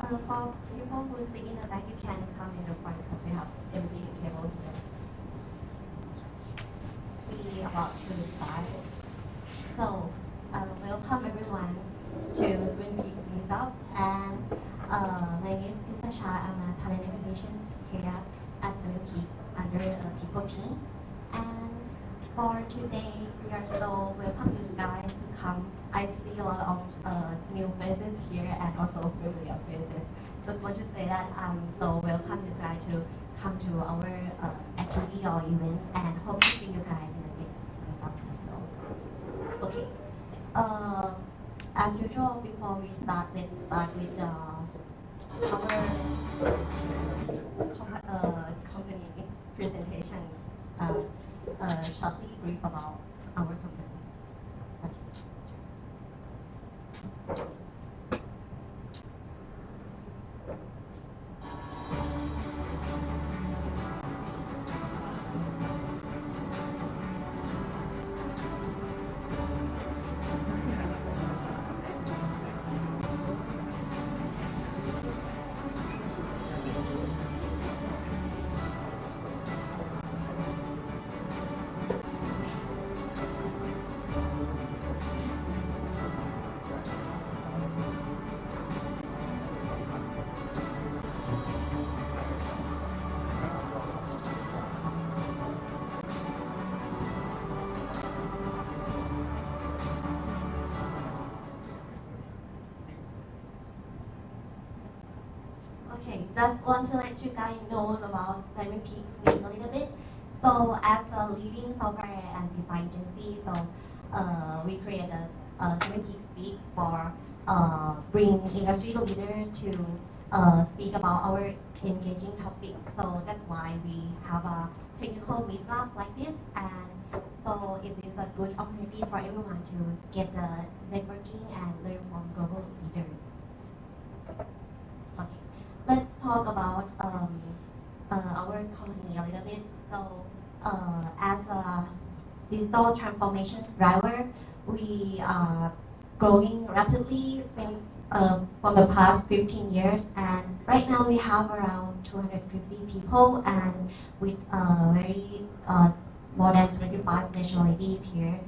For people who sit in the back, you can come in the front because we have empty table here. We are about to start. So, welcome everyone to Swim Peaks Meetup. And my name is Pisasha. I'm a talent acquisitions here at Swim Peaks under a people team. And for today, we are so welcome you guys to come. I see a lot of new faces here and also familiar faces. Just want to say that I'm so welcome you guys to come to our activity or events and hope to see you guys in the next meetup as well. Okay. As usual, before we start, let's start with our company presentations. Shortly brief about our company. Okay. Okay, just want to let you guys know about Seven Peaks Week a little bit. So as a leading software and design agency, we created a Seven Peaks Week for bring industry leader to speak about our engaging topics. So that's why we have a technical meetup like this, and so it is a good opportunity for everyone to get the networking and learn from global leaders. Okay. Let's talk about our company a little bit. So, as a digital transformation driver, we are growing rapidly since from the past 15 years, and right now we have around 250 people, and with more than 25 nationalities here.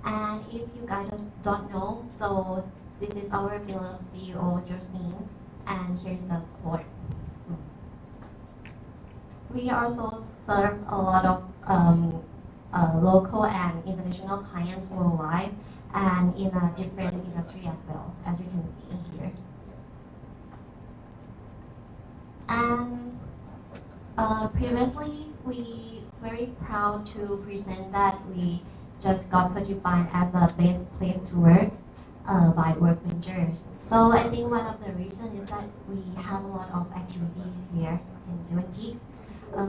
And if you guys don't know, so this is our beloved CEO, Giorgio. And here's the quote. We also serve a lot of local and international clients worldwide and in a different industry as well, as you can see here. And previously, we very proud to present that we just got certified as a best place to work by Workbencher. So I think one of the reasons is that we have a lot of activities here in Seven Peaks.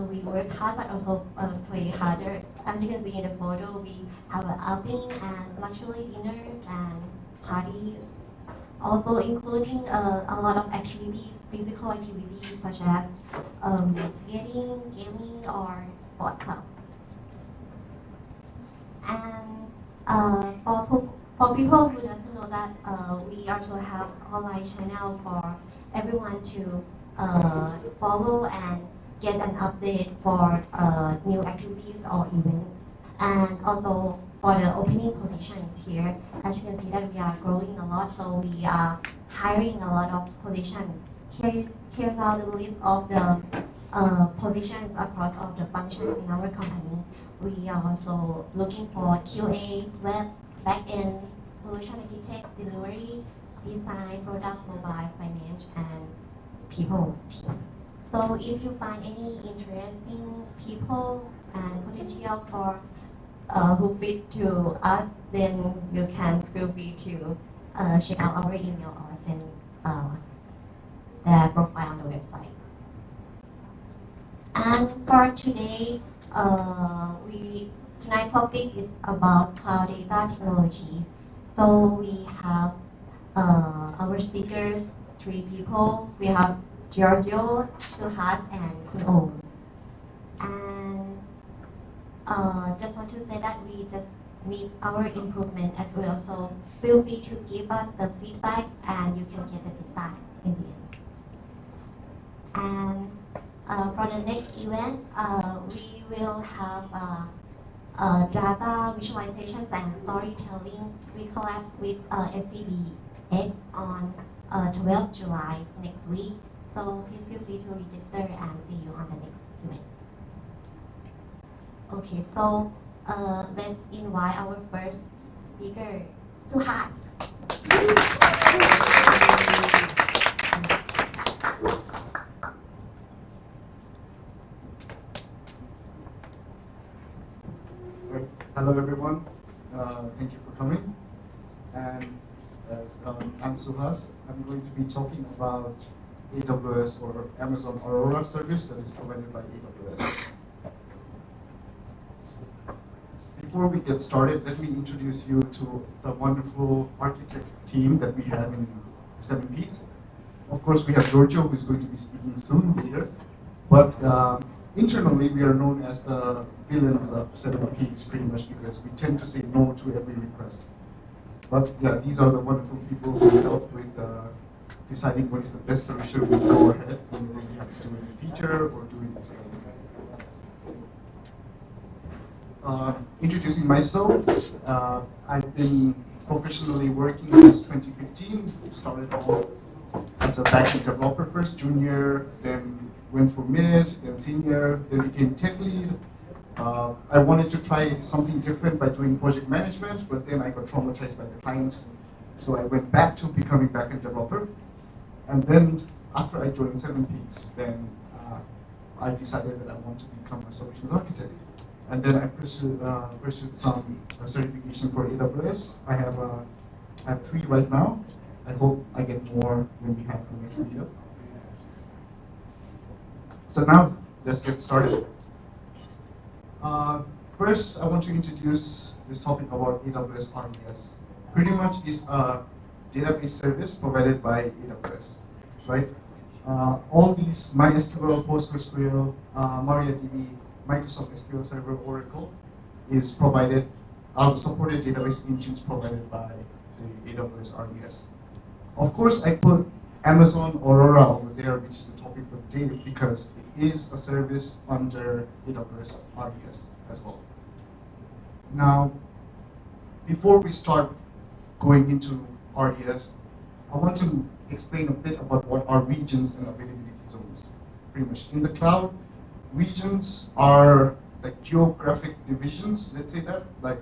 We work hard but also play harder. As you can see in the photo, we have an outing and luxury dinners and parties. Also including a lot of activities, physical activities such as skating, gaming, or sport club. And for people who doesn't know that, we also have online channel for everyone to follow and get an update for new activities or events. And also for the opening positions here, as you can see that we are growing a lot, so we are hiring a lot of positions. Here's our the list of the positions across all the functions in our company. We are also looking for QA, web, back-end, solution architect, delivery, design, product, mobile, finance, and people team. So if you find any interesting people and potential for who fit to us, then you can feel free to check out our email or send their profile on the website. And for today, tonight's topic is about cloud data technologies. So we have our speakers, 3 people. We have Giorgio, Suhas, and Kun. And just want to say that we just need our improvement as well. So feel free to give us the feedback and you can get the design in the end. And for the next event, we will have data visualizations and storytelling. We collab with SCBX on 12th July next week. So please feel free to register and see you on the next event. Okay, so let's invite our first speaker, Suhas. Hello everyone, thank you for coming. And as I'm Suhas, I'm going to be talking about AWS or Amazon Aurora service that is provided by AWS. Before we get started, let me introduce you to the wonderful architect team that we have in 7 Peaks. Of course, we have Giorgio, who is going to be speaking soon later. But internally, we are known as the villains of 7 Peaks, pretty much, because we tend to say no to every request. But yeah, these are the wonderful people who help with deciding what is the best solution. We go ahead whenever we have to do any feature or doing this kind of thing. Introducing myself, I've been professionally working since 2015. Started off as a backend developer first, junior, then went for mid, then senior, then became tech lead. I wanted to try something different by doing project management, but then I got traumatized by the client. So I went back to becoming backend developer. And then after I joined 7 Peaks, then I decided that I want to become a solutions architect. And then I pursued some certification for AWS. I have 3 right now. I hope I get more when we have the next meetup. So now, let's get started. First, I want to introduce this topic about AWS RDS. Pretty much is a database service provided by AWS, right? All these MySQL, PostgreSQL, MariaDB, Microsoft SQL Server, Oracle is provided, are supported database engines provided by the AWS RDS. Of course, I put Amazon Aurora over there, which is the topic for the day, because it is a service under AWS RDS as well. Now, before we start going into RDS, I want to explain a bit about what are regions and availability zones. Pretty much in the cloud, regions are like geographic divisions, let's say that. Like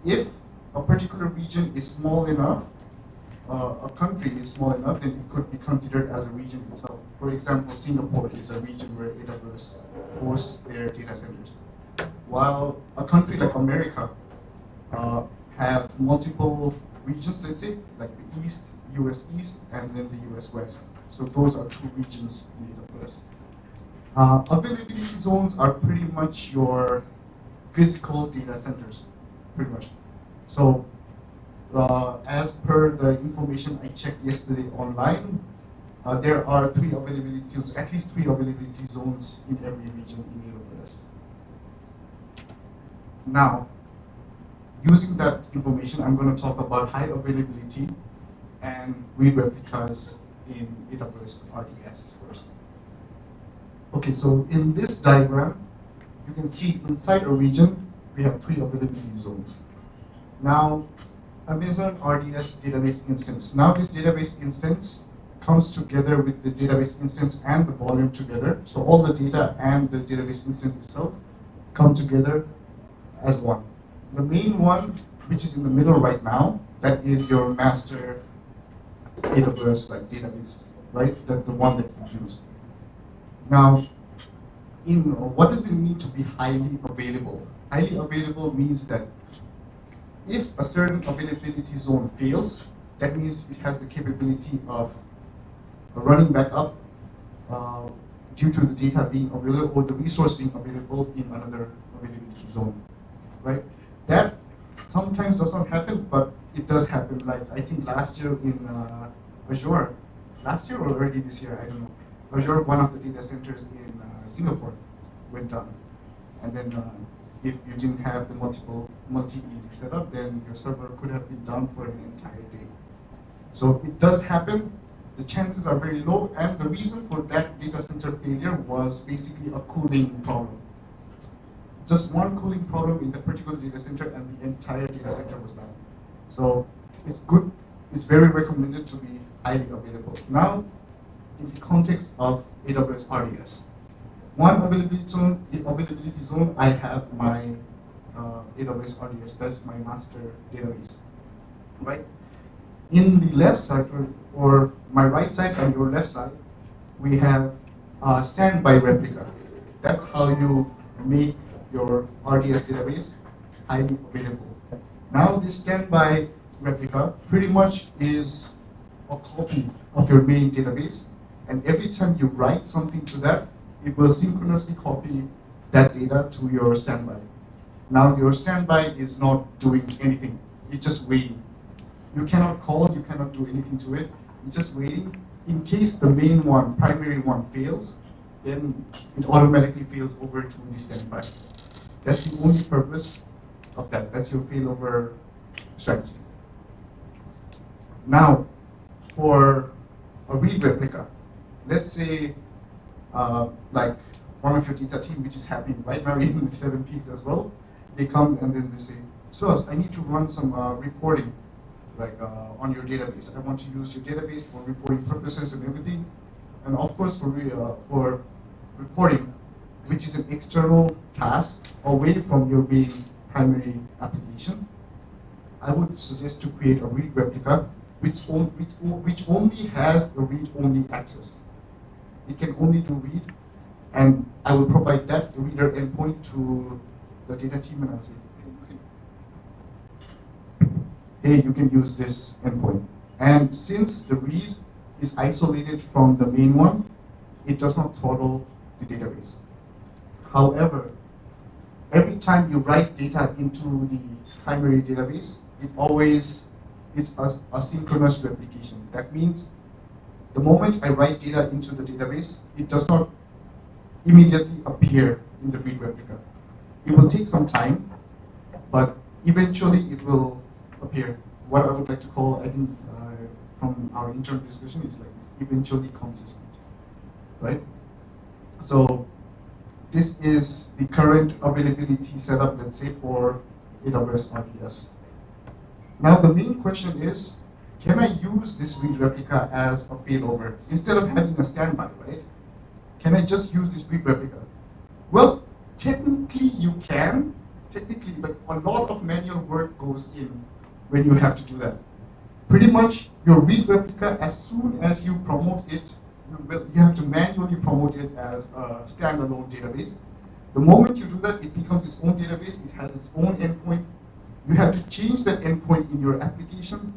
if a particular region is small enough, a country is small enough, then it could be considered as a region itself. For example, Singapore is a region where AWS hosts their data centers. While a country like America have multiple regions, let's say, like the East, US East, and then the US West. So those are 2 regions in AWS. Availability zones are pretty much your physical data centers, pretty much. So as per the information I checked yesterday online, there are 3 availability zones, at least 3 availability zones in every region in AWS. Now, using that information, I'm going to talk about high availability and read replicas in AWS RDS first. Okay, so in this diagram, you can see inside a region, we have 3 availability zones. Now, Amazon RDS database instance. Now this database instance comes together with the database instance and the volume together. So all the data and the database instance itself come together as one. The main one, which is in the middle right now, that is your master AWS like database, right? The one that you use. Now, what does it mean to be highly available? Highly available means that if a certain availability zone fails, that means it has the capability of running back up due to the data being available or the resource being available in another availability zone, right? That sometimes does not happen, but it does happen. Like I think last year in Azure, last year or early this year, I don't know. Azure, one of the data centers in Singapore went down. And then if you didn't have the multi-easy setup, then your server could have been down for an entire day. So it does happen, the chances are very low, and the reason for that data center failure was basically a cooling problem. Just one cooling problem in the particular data center, and the entire data center was down. So it's good, it's very recommended to be highly available. Now, in the context of AWS RDS, one availability zone, I have my AWS RDS, that's my master database, right? In the left side, or my right side and your left side, we have a standby replica. That's how you make your RDS database highly available. Now this standby replica pretty much is a copy of your main database, and every time you write something to that, it will synchronously copy that data to your standby. Now your standby is not doing anything, it's just waiting. You cannot call, you cannot do anything to it, it's just waiting. In case the main one, primary one fails, then it automatically fails over to the standby. That's the only purpose of that. That's your failover strategy. Now, for a read replica, let's say like one of your data team, which is happening right now in 7 Peaks as well, they come and then they say, Suhas, I need to run some reporting on your database. I want to use your database for reporting purposes and everything. And of course, for reporting, which is an external task away from your main primary application, I would suggest to create a read replica which only has the read-only access. It can only do read, and I will provide that reader endpoint to the data team, and I'll say, hey, you can use this endpoint. And since the read is isolated from the main one, it does not throttle the database. However, every time you write data into the primary database, it's a synchronous replication. That means the moment I write data into the database, it does not immediately appear in the read replica. It will take some time, but eventually it will appear. What I would like to call, I think, from our internal discussion, is like it's eventually consistent, right? So this is the current availability setup, let's say, for AWS RDS. Now the main question is, can I use this read replica as a failover instead of having a standby, right? Can I just use this read replica? Well, technically you can, but a lot of manual work goes in when you have to do that. Pretty much your read replica, as soon as you promote it, you have to manually promote it as a standalone database. The moment you do that, it becomes its own database, it has its own endpoint. You have to change that endpoint in your application.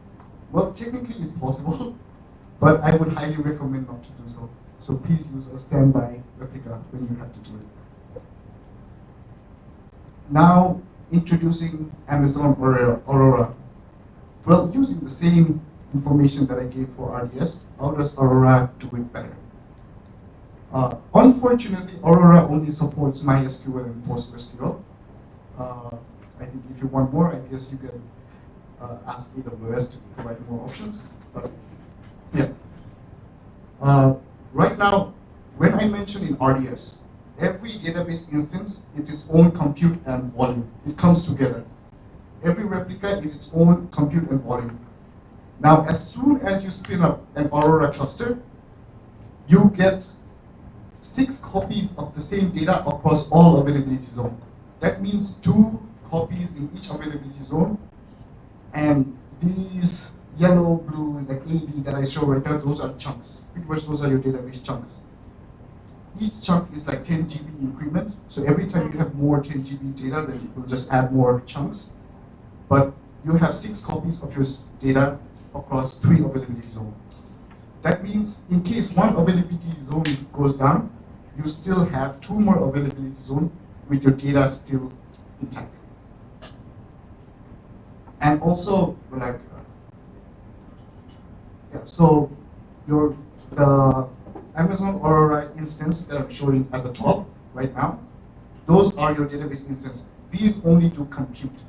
Well, technically it's possible, but I would highly recommend not to do so. So please use a standby replica when you have to do it. Now, introducing Amazon Aurora. Well, using the same information that I gave for RDS, how does Aurora do it better? Unfortunately, Aurora only supports MySQL and PostgreSQL. I think if you want more, I guess you can ask AWS to provide more options. But yeah. Right now, when I mention in RDS, every database instance is its own compute and volume. It comes together. Every replica is its own compute and volume. Now, as soon as you spin up an Aurora cluster, you get 6 copies of the same data across all availability zones. That means 2 copies in each availability zone. And these yellow, blue, like AB that I show right now, those are chunks. Pretty much those are your database chunks. Each chunk is like 10 GB increment. So every time you have more 10 GB data, then it will just add more chunks. But you have 6 copies of your data across 3 availability zones. That means in case one availability zone goes down, you still have 2 more availability zones with your data still intact. And also, like, so the Amazon Aurora instance that I'm showing at the top right now, those are your database instances. These only do compute.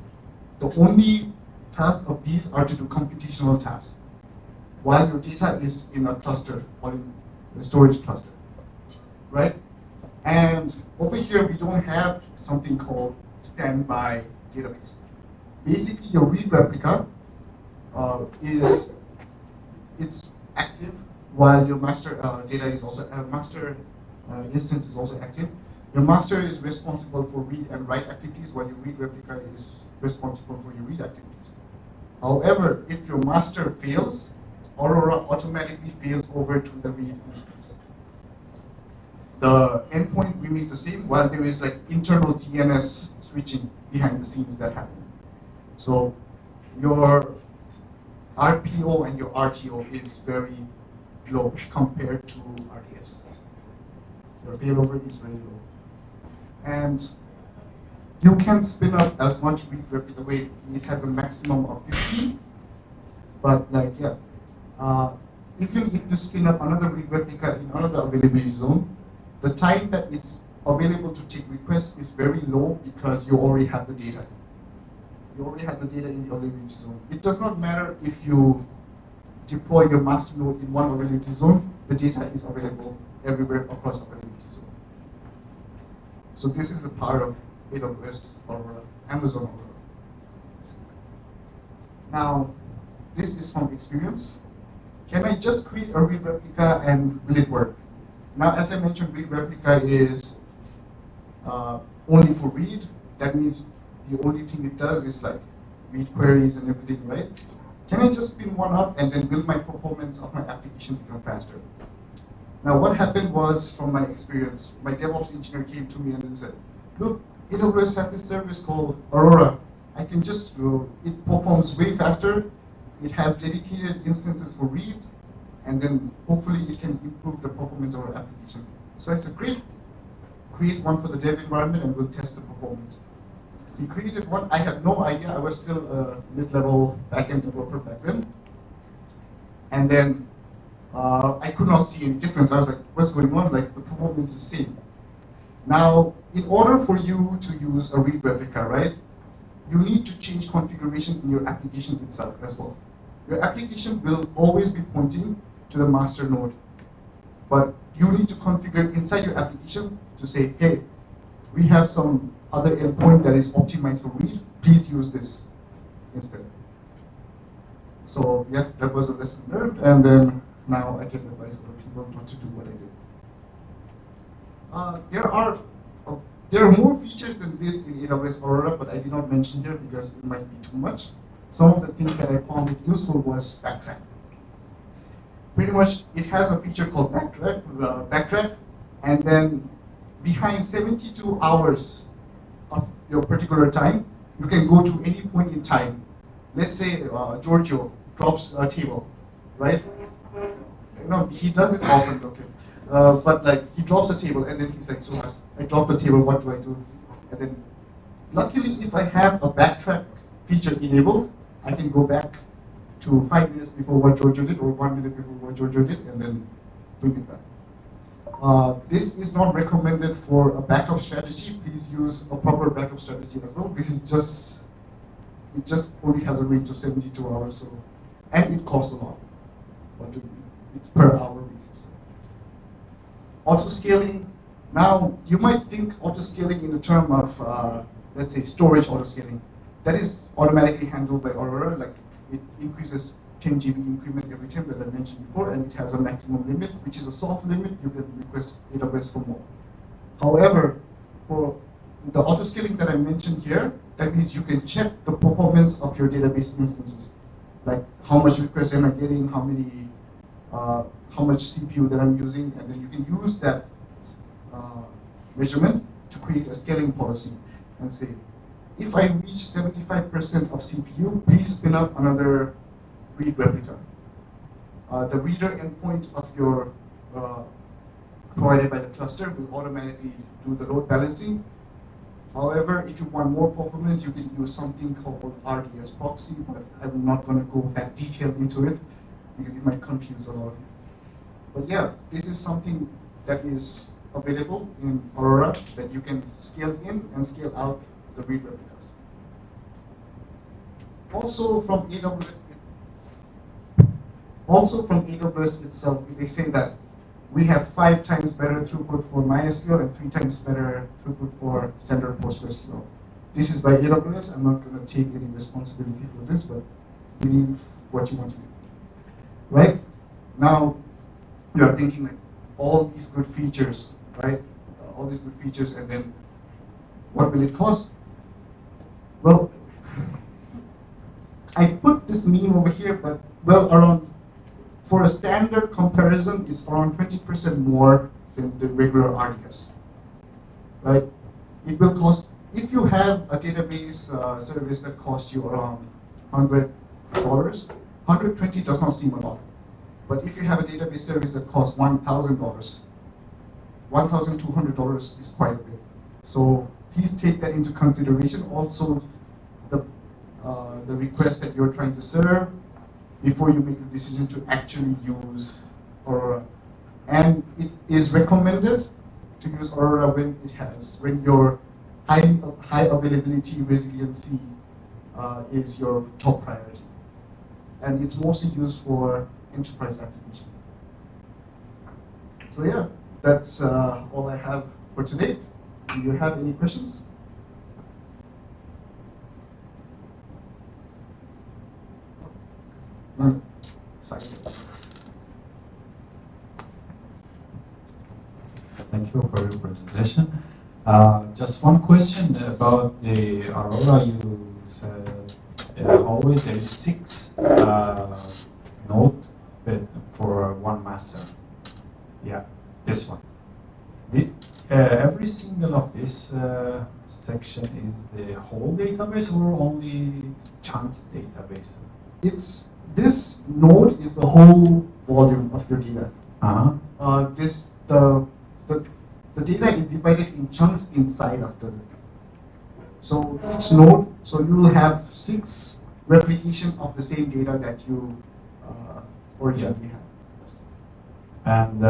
The only task of these are to do computational tasks. while your data is in a cluster or in a storage cluster, right? And over here, we don't have something called standby database. Basically, your read replica it's active while your master data is also master instance is also active. Your master is responsible for read and write activities, while your read replica is responsible for your read activities. However, if your master fails, Aurora automatically fails over to the read instance. The endpoint remains the same, while there is like internal DNS switching behind the scenes that happen. So your RPO and your RTO is very low compared to RDS. Your failover is very low. And you can spin up as much read replica. Wait, it has a maximum of 15. But like, yeah, even if you spin up another read replica in another availability zone, the time that it's available to take requests is very low because you already have the data. You already have the data in the availability zone. It does not matter if you deploy your master node in one availability zone, the data is available everywhere across availability zone. So this is the power of AWS or Amazon Aurora. Now, this is from experience. Can I just create a read replica and will it work? Now, as I mentioned, read replica is only for read. That means the only thing it does is like read queries and everything, right? Can I just spin one up and then will my performance of my application become faster? Now, what happened was, from my experience, my DevOps engineer came to me and then said, look, AWS has this service called Aurora. I can just, it performs way faster. It has dedicated instances for read, and then hopefully it can improve the performance of our application. So I said, great, create one for the dev environment and we'll test the performance. He created one. I had no idea. I was still a mid-level backend developer back then. And then I could not see any difference. I was like, what's going on? Like, the performance is the same. Now, in order for you to use a read replica, right, you need to change configuration in your application itself as well. Your application will always be pointing to the master node. But you need to configure inside your application to say, hey, we have some other endpoint that is optimized for read. Please use this instead. So yeah, that was a lesson learned. And then now I can advise other people not to do what I did. There are more features than this in AWS Aurora, but I did not mention here because it might be too much. Some of the things that I found it useful was backtrack. Pretty much, it has a feature called backtrack, and then behind 72 hours of your particular time, you can go to any point in time. Let's say Giorgio drops a table, right? No, he does it often, okay. But like, he drops a table and then he's like, Suhas, I dropped the table, what do I do? And then, luckily, if I have a backtrack feature enabled, I can go back to 5 minutes before what Giorgio did or 1 minute before what Giorgio did and then bring it back. This is not recommended for a backup strategy. Please use a proper backup strategy as well. This is just, it just only has a range of 72 hours, so, and it costs a lot. But it's per hour basis. Auto-scaling. Now, you might think auto-scaling in the term of, let's say, storage auto-scaling. That is automatically handled by Aurora. Like, it increases 10 GB increment every time that I mentioned before, and it has a maximum limit, which is a soft limit. You can request AWS for more. However, for the auto-scaling that I mentioned here, that means you can check the performance of your database instances. Like, how much requests am I getting, how much CPU that I'm using, and then you can use that measurement to create a scaling policy and say, if I reach 75% of CPU, please spin up another read replica. The reader endpoint of your provided by the cluster will automatically do the load balancing. However, if you want more performance, you can use something called RDS proxy, but I'm not going to go that detailed into it because it might confuse a lot of you. But yeah, this is something that is available in Aurora that you can scale in and scale out the read replicas. Also from AWS, Also from AWS itself, they say that we have 5 times better throughput for MySQL and 3 times better throughput for standard PostgreSQL. This is by AWS. I'm not going to take any responsibility for this, but believe what you want to do. Right? Now, you are thinking like all these good features, right? All these good features, and then what will it cost? Well, I put this meme over here, but well, around, for a standard comparison, it's around 20% more than the regular RDS, right? It will cost, if you have a database service that costs you around $100, $120 does not seem a lot. But if you have a database service that costs $1,000, $1,200 is quite a bit. So please take that into consideration. Also, the request that you're trying to serve before you make the decision to actually use Aurora. And it is recommended to use Aurora when your high availability resiliency is your top priority. And it's mostly used for enterprise application. So yeah, that's all I have for today. Do you have any questions? No. Sorry. Thank you for your presentation. Just one question about the Aurora. You said always there is 6 node for one master. Yeah, this one. Every single of this section is the whole database or only chunk database? This node is the whole volume of your data. The data is divided in chunks inside of the. So each node, so you will have 6 replication of the same data that you originally have. Yes. And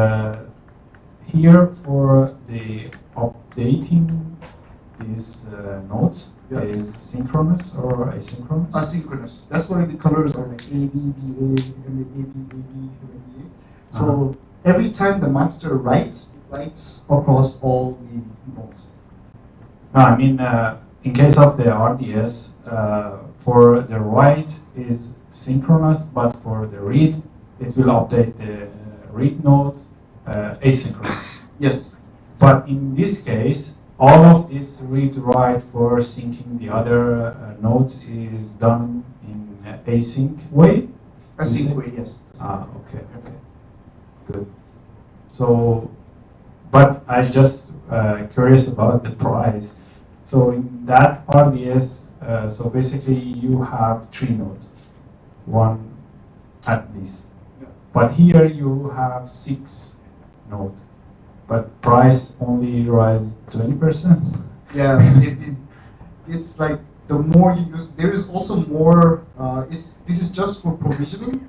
here for the updating these nodes, is synchronous or asynchronous? Asynchronous. That's why the colors are like A, B, B, A, and the A, B, A, B, and A. So every time the master writes, it writes across all the nodes. No, I mean, in case of the RDS, for the write is synchronous, but for the read, it will update the read node asynchronous. Yes. But in this case, all of this read-write for syncing the other nodes is done in async way? Async way, yes. Okay. Good. So, but I just curious about the price. So in that RDS, so basically you have 3 nodes, 1 at least. Yeah. But here you have 6 nodes. But price only rise 20%? Yeah, it's like the more you use, there is also more, this is just for provisioning.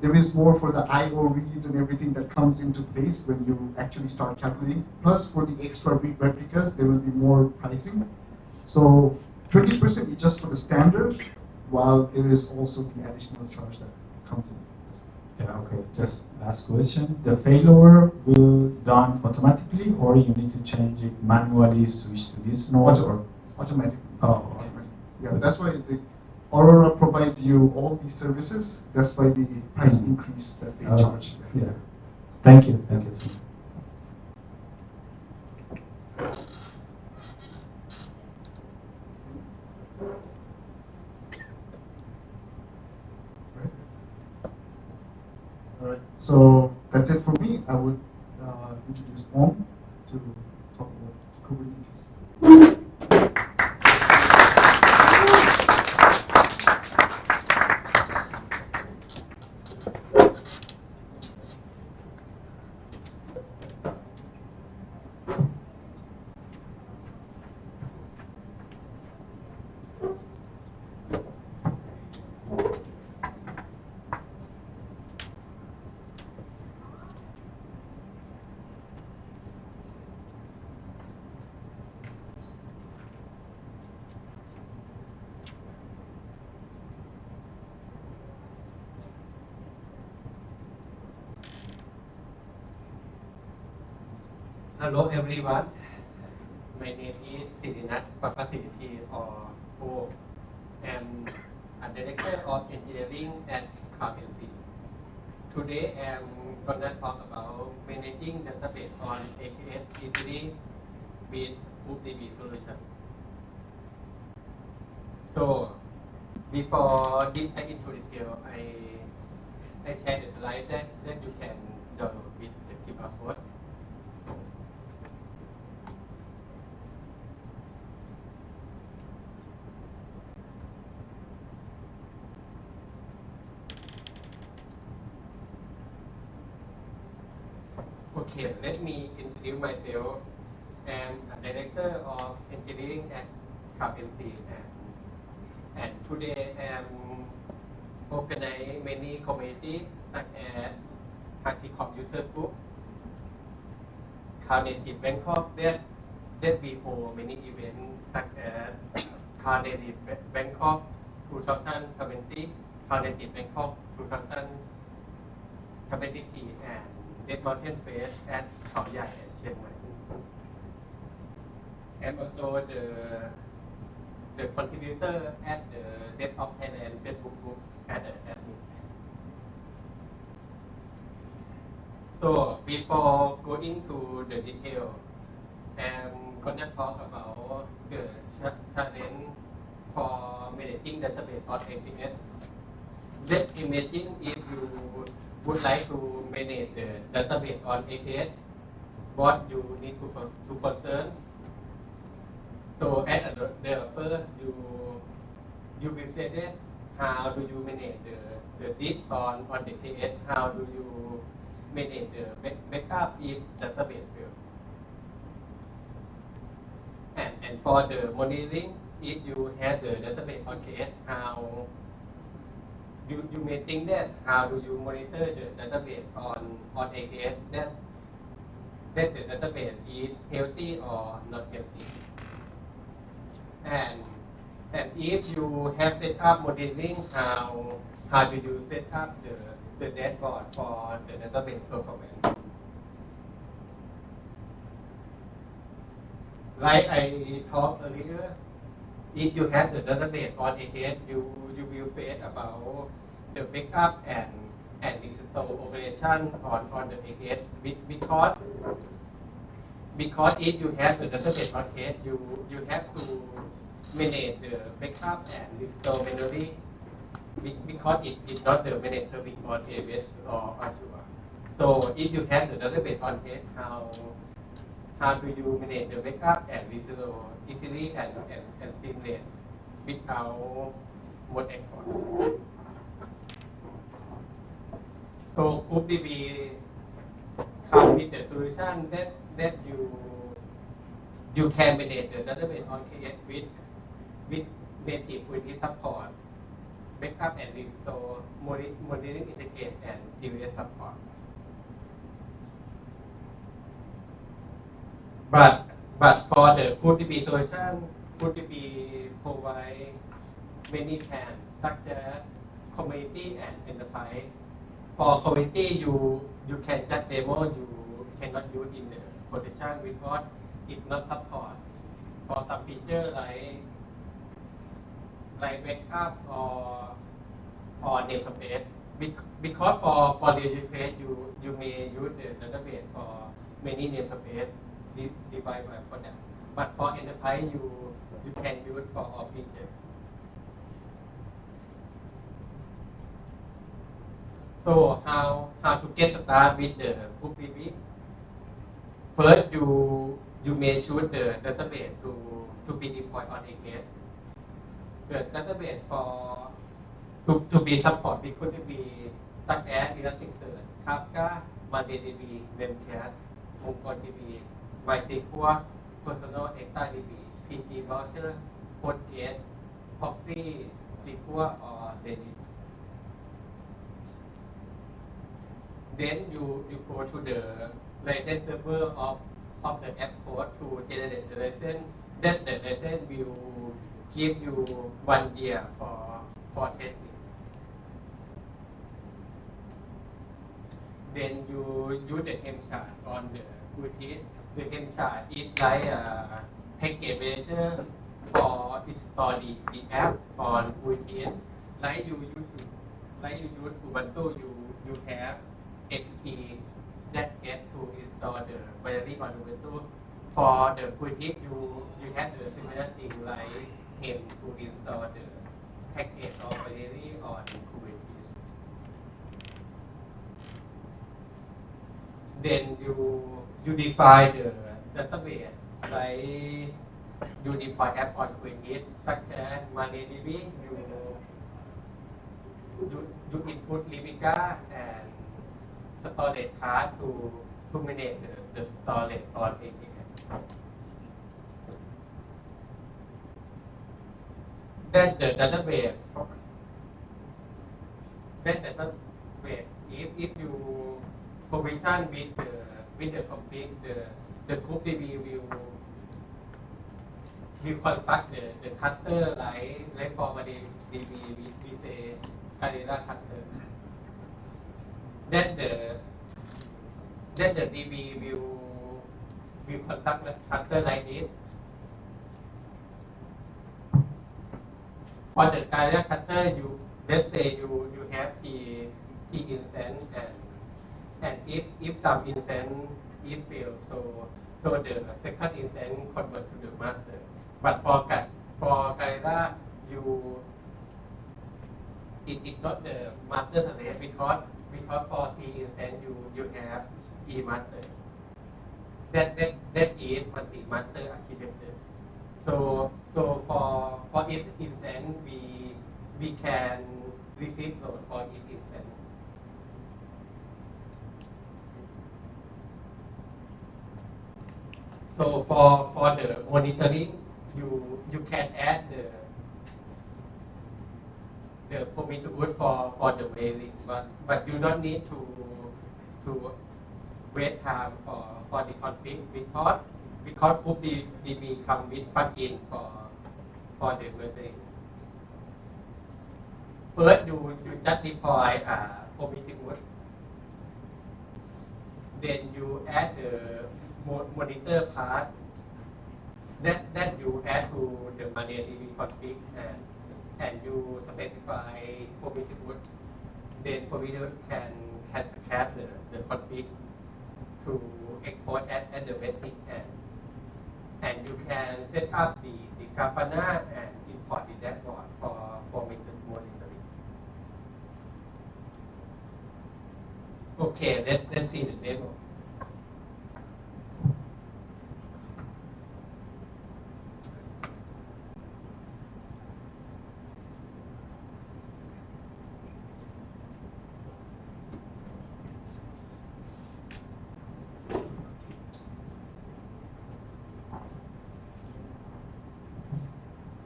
There is more for the I/O reads and everything that comes into place when you actually start calculating. Plus for the extra read replicas, there will be more pricing. So 20% is just for the standard, while there is also the additional charge that comes in. Yeah, okay. Just last question. The failover will done automatically, or you need to change it manually, switch to this node, or automatically. Oh, okay. Yeah, that's why the Aurora provides you all these services. That's why the price increase that they charge. Yeah. Thank you. Thank you. All right. So that's it for me. I would introduce Om to talk about Kubernetes. Hello everyone. My name is Sirinat Paphatsirinatthi or O. I'm a director of engineering at KubeDB. Today I'm gonna talk about managing database on AKS easily with KubeDB solution. So before deep dive into detail, I share the slide that you can download with the QR code. Okay, let me introduce myself. I'm a director of engineering at KubeDB, and today I'm organize many communities such as Archicom User Group, Cloud Native Bangkok that we hold many events such as Cloud Native Bangkok 2020, Cloud Native Bangkok 2023, and Red Mountain Fest at Khao Yai and Chiang Mai. I'm also the contributor at the Dev of Thailand Facebook group as an admin. So before going to the detail, I'm gonna talk about the challenge for managing database on AKS. Let's imagine if you would like to manage the database on AKS, what you need to concern. So as a developer, you will say that how do you manage the disk on AKS? How do you manage the backup if database fails? And for the monitoring, if you have the database on AKS, how you may think that how do you monitor the database on AKS that the database is healthy or not healthy? And if you have set up monitoring, how do you set up the dashboard for the database performance? Like I talked earlier, if you have the database on AKS, you will face about the backup and install operation on the AKS because if you have the database on AKS, you have to manage the backup and restore manually because it is not the managed service on AWS or Azure. So if you have the database on AKS, how do you manage the backup and restore easily and seamless without much effort? So KubeDB come with the solution that you can manage the database on AKS with native query support, backup and restore, monitoring integrate, and TVS support. But for the KubeDB solution, KubeDB provide many plans such as community and enterprise. For community, you can just demo, you cannot use in the production because it not support for some feature like backup or namespace. Because for the namespace, you may use the database for many namespace divided by product. But for enterprise, you can use for all features. So how to get started with the KubeDB? First, you may choose the database to be deployed on AKS. The database to be supported with KubeDB such as Elasticsearch, Kafka, MongoDB, Memcache, MongoDB, MySQL, Personal DB, PG Voucher, Postgres, Proxy, SQL, or Redis. Then you go to the license server of the app code to generate the license. That the license will give you 1 year for testing. then you use the hem chart on the Kubernetes. The hem chart is like a package manager for install the app on Kubernetes. Like you use Ubuntu, you have entity that get to install the binary on Ubuntu. For the Kubernetes, you have the similar thing like hem to install the package or binary on Kubernetes. Then you define the database, like you deploy app on Kubernetes, such as MariaDB. You input Replica and storage card to manage the storage on AKS. Then the database, if you provision with the complete the KubeDB will construct the cluster like for MariaDB we say Caldera cluster. Then the DB will construct the cluster like this. For the Caldera cluster, let's say you have the instance and if some instance is failed, so the second instance convert to the master. But for Caldera, it is not the master slave because for C instance you have E master. That is multi-master architecture. So for each instance we can receive load for each instance. So for the monitoring, you can add the promiscuous for the mailing, but you don't need to wait time for the config because KubeDB come with plugin for the mailing. First you just deploy promiscuous, then you add the monitor part that you add to the MariaDB config and you specify promiscuous. Then promiscuous can scan the config to export at the metric and you can set up the Grafana and import the dashboard for monitoring. Okay, let's see the demo.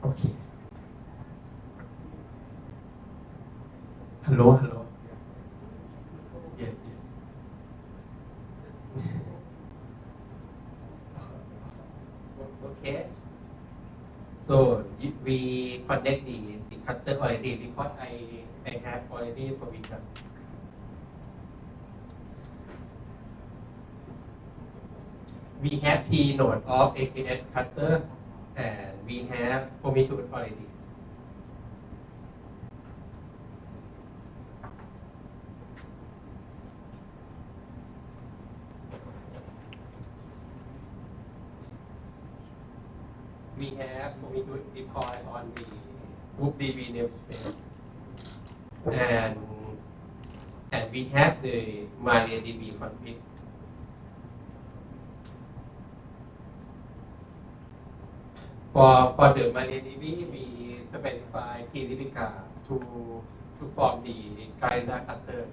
Okay. Hello. Yes. Okay. So we connect the cluster already because I have already provision. We have T node of AKS cluster and we have promiscuous already. We have promiscuous deployed on the KubeDB namespace, and we have the MariaDB config. For the MariaDB, we specify Replica to form the Caldera cluster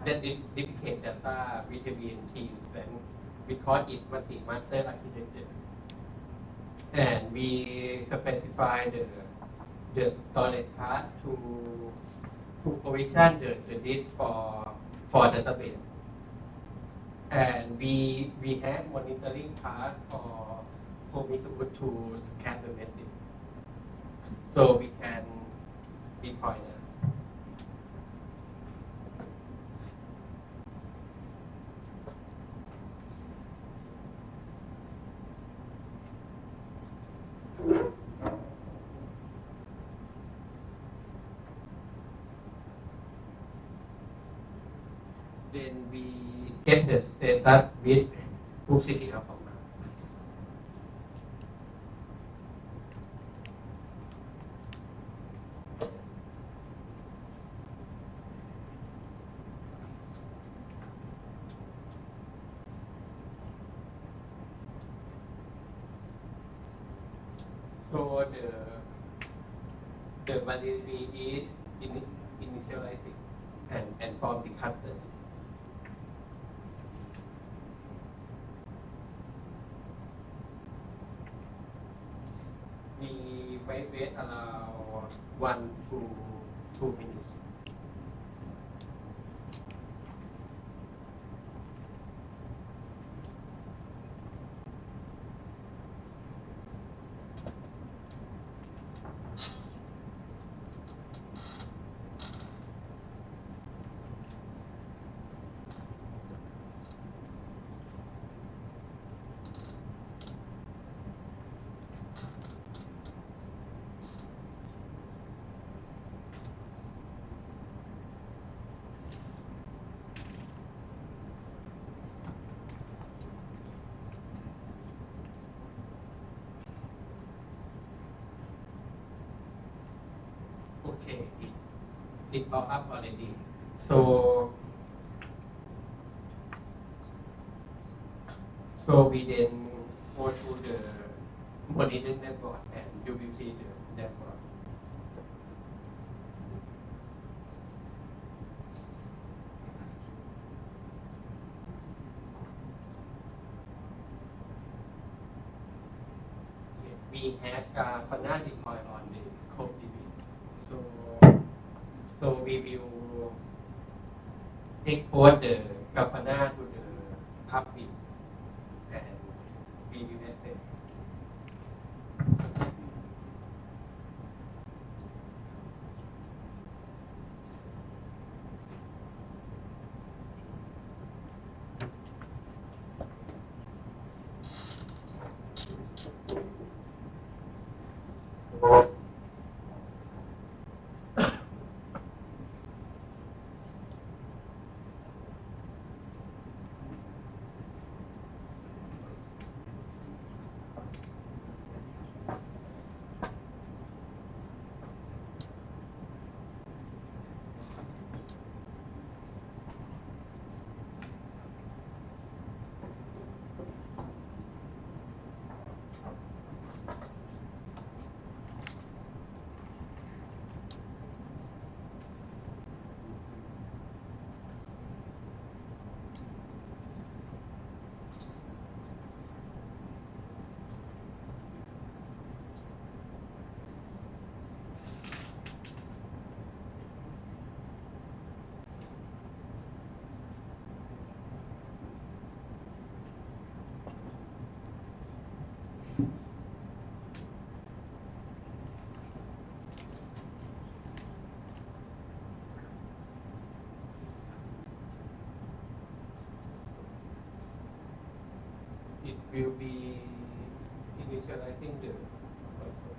that duplicate data between T instance because it multi-master architecture. And we specify the storage part to provision the disk for database. And we have monitoring part for me to scan the message, so we can deploy that. then we get the status with proof city ออกมา So the validity is initializing and form the cutter. We might wait around 1 to 2 minutes. Okay, it popped up already. So we then go to the monitoring dashboard and you will see the dashboard. Okay, we had Grafana deployed on the KubeDB. So we will export the Grafana to the public and we will test it. It will be initializing the console.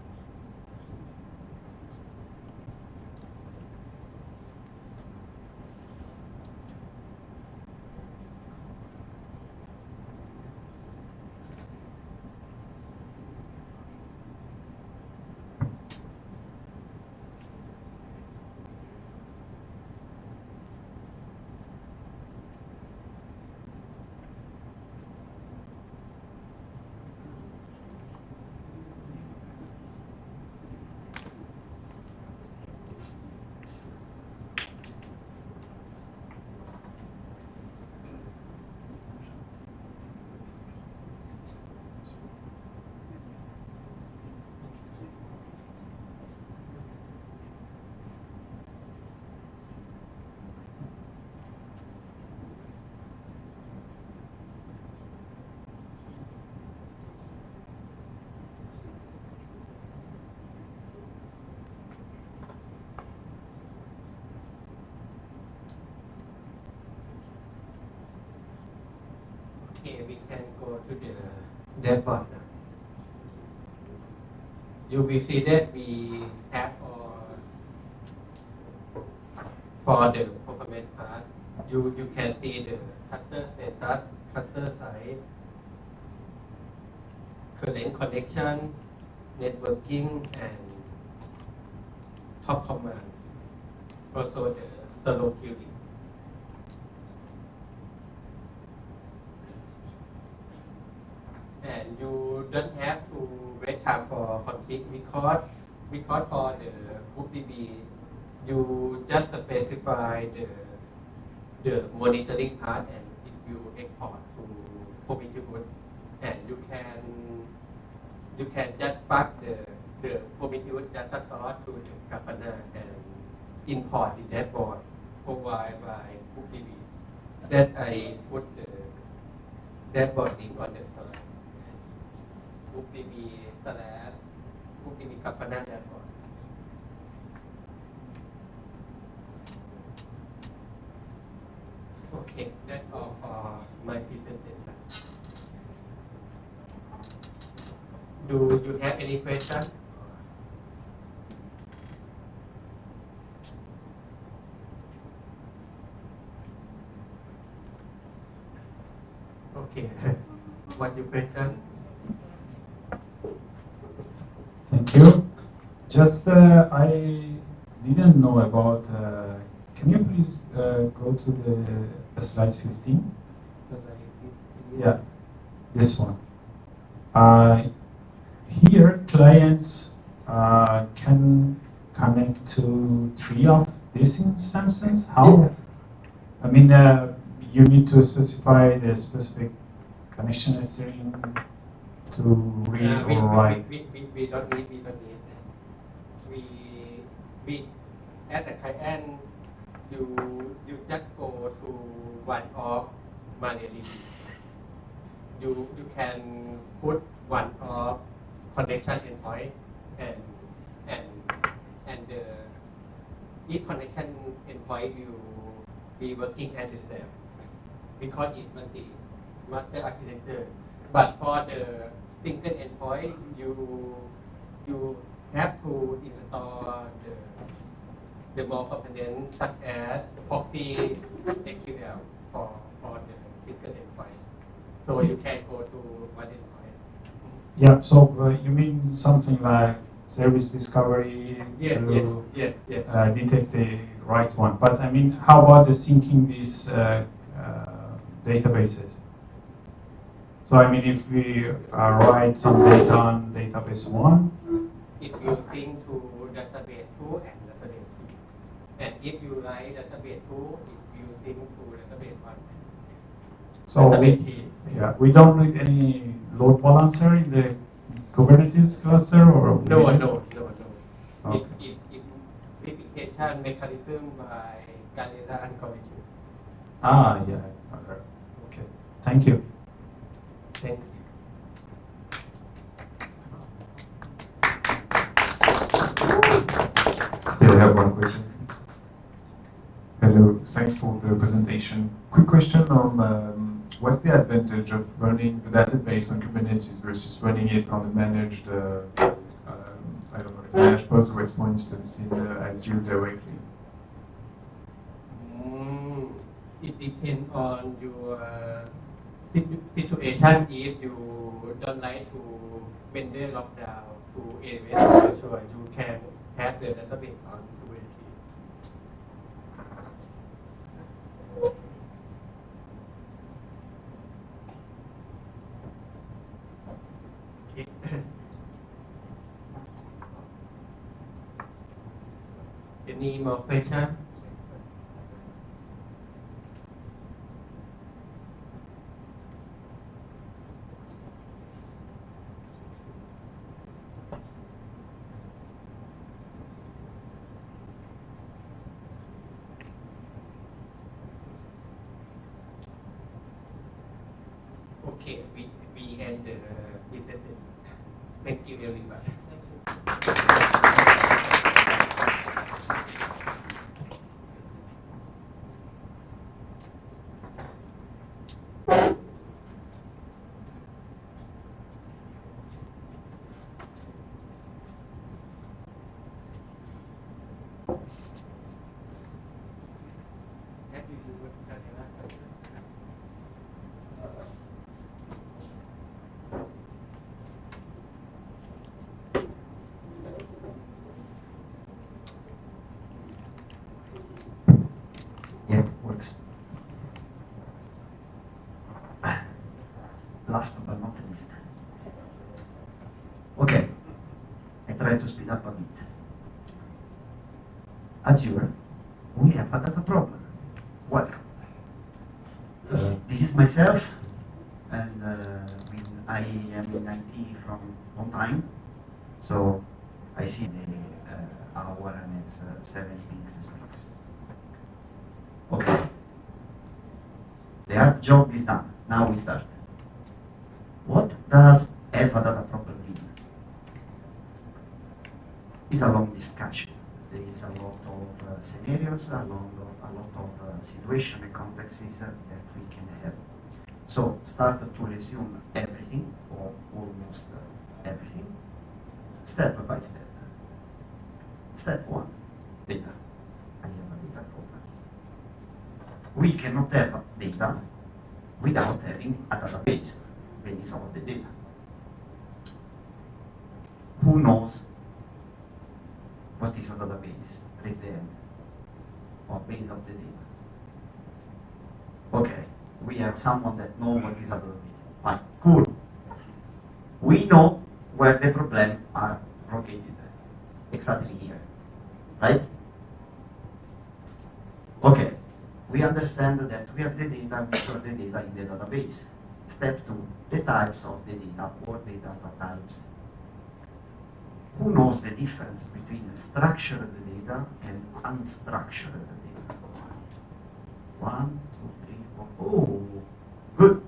Okay, we can go to the dashboard now. You will see that we have for the performance part you can see the cluster status, cluster size, current connection, networking, and top command. Also the slow queuing. And you don't have to wait time for config because for the KubeDB, you just specify the monitoring part and it will export to Prometheus, and you can just pass the Prometheus data source to the Grafana and import the dashboard provided by KubeDB. That I put the dashboard link on the slide. KubeDB/KubeDB Grafana dashboard. Okay, that's all for my presentation. Do you have any questions? Okay, what your question? Thank you. Just I didn't know about. Can you please go to the slide 15? Yeah, this one. Here, clients can connect to 3 of these instances. How? I mean, you need to specify the specific connection string to read or write. We don't need. We at the client, you just go to one of manually. You can put one of connection endpoint and the each connection endpoint will be working at the same because it's multi-master architecture. But for the single endpoint, you have to install the more components such as proxy SQL for the single endpoint. So you can go to one endpoint. Yeah, so you mean something like service discovery to yes. detect the right one. But I mean, how about the syncing these databases? So I mean, if we write some data on database 1, if you sync to database 2 and database 3, and if you write database 2, if you sync to database 1, so database 3. Yeah, we don't need any load balancer in the Kubernetes cluster, or No. Okay. It replication mechanism by Galera algorithm. Yeah. Okay. Thank you. Thank you. Still have one question. Hello, thanks for the presentation. Quick question on what's the advantage of running the database on Kubernetes versus running it on a managed, managed Postgres, for instance, in Azure directly? It depends on your situation. If you don't like to vendor lockdown to AWS or Azure, you can have the database on Kubernetes. Okay. Any more questions? Okay, we end the presentation. Thank you everybody. Happy to last but not least. Okay, I try to speed up a bit. Azure, we have a data problem. Welcome. This is myself, and I am in IT from long time, so I see the hour and it's 7 weeks speeds. Okay. The hard job is done. Now we start. What does have a data problem mean? It's a long discussion. There is a lot of scenarios, a lot of situation and contexts that we can have. So start to resume everything, or almost everything, step by step. Step 1, data. I have a data problem. We cannot have data without having a database based on the data. Who knows what is a database? Raise the hand. Or base of the data. Okay, we have someone that knows what is a database. Fine, cool. We know where the problems are located. Exactly here, right? Okay, we understand that we have the data, we store the data in the database. Step 2, the types of the data or the data types. Who knows the difference between structured data and unstructured data? 1, 2, 3, 4. Oh, good.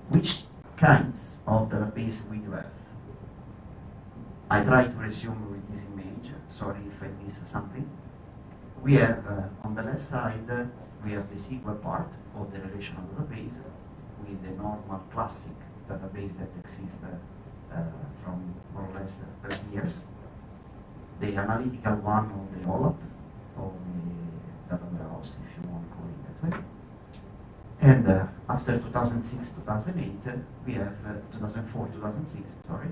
Which kinds of database we do have? I try to resume with this image. Sorry if I miss something. We have on the left side, we have the SQL part of the relational database with the normal classic database that exists from more or less 30 years. The analytical one of the OLAP, or the data warehouse, if you want to call it that way. And after 2006, 2008, we have 2004, 2006, sorry,